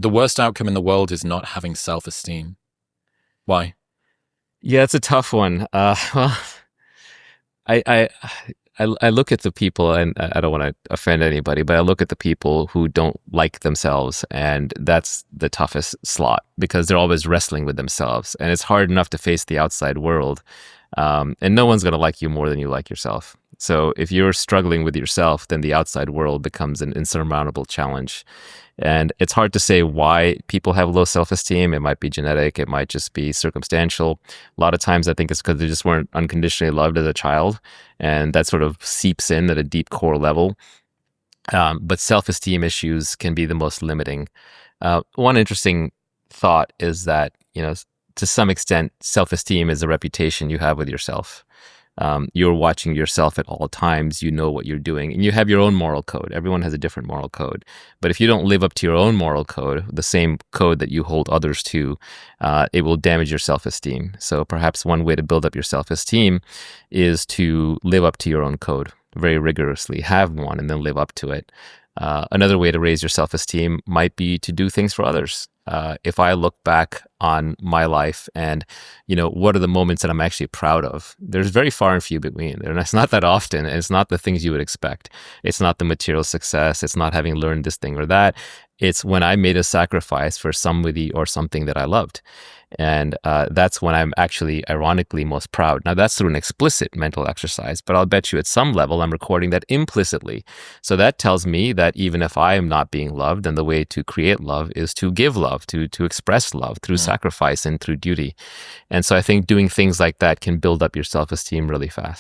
The worst outcome in the world is not having self-esteem. Why? Yeah, it's a tough one. Well, I, I, I look at the people, and I don't want to offend anybody, but I look at the people who don't like themselves, and that's the toughest slot because they're always wrestling with themselves, and it's hard enough to face the outside world, and no one's going to like you more than you like yourself. So if you're struggling with yourself, then the outside world becomes an insurmountable challenge. And it's hard to say why people have low self esteem. It might be genetic, it might just be circumstantial. A lot of times I think it's because they just weren't unconditionally loved as a child. And that sort of seeps in at a deep core level. But self esteem issues can be the most limiting. One interesting thought is that, to some extent, self esteem is a reputation you have with yourself. You're watching yourself at all times. You know what you're doing, and you have your own moral code. Everyone has a different moral code. But if you don't live up to your own moral code, the same code that you hold others to, it will damage your self-esteem. So perhaps one way to build up your self-esteem is to live up to your own code very rigorously, have one, and then live up to it. Another way to raise your self-esteem might be to do things for others. If I look back on my life and, what are the moments that I'm actually proud of? There's very far and few between. And it's not that often. And it's not the things you would expect. It's not the material success. It's not having learned this thing or that. It's when I made a sacrifice for somebody or something that I loved. And that's when I'm actually, ironically, most proud. Now, that's through an explicit mental exercise, but I'll bet you at some level I'm recording that implicitly. So that tells me that even if I am not being loved, then the way to create love is to give love, to express love through sacrifice and through duty. And so I think doing things like that can build up your self-esteem really fast.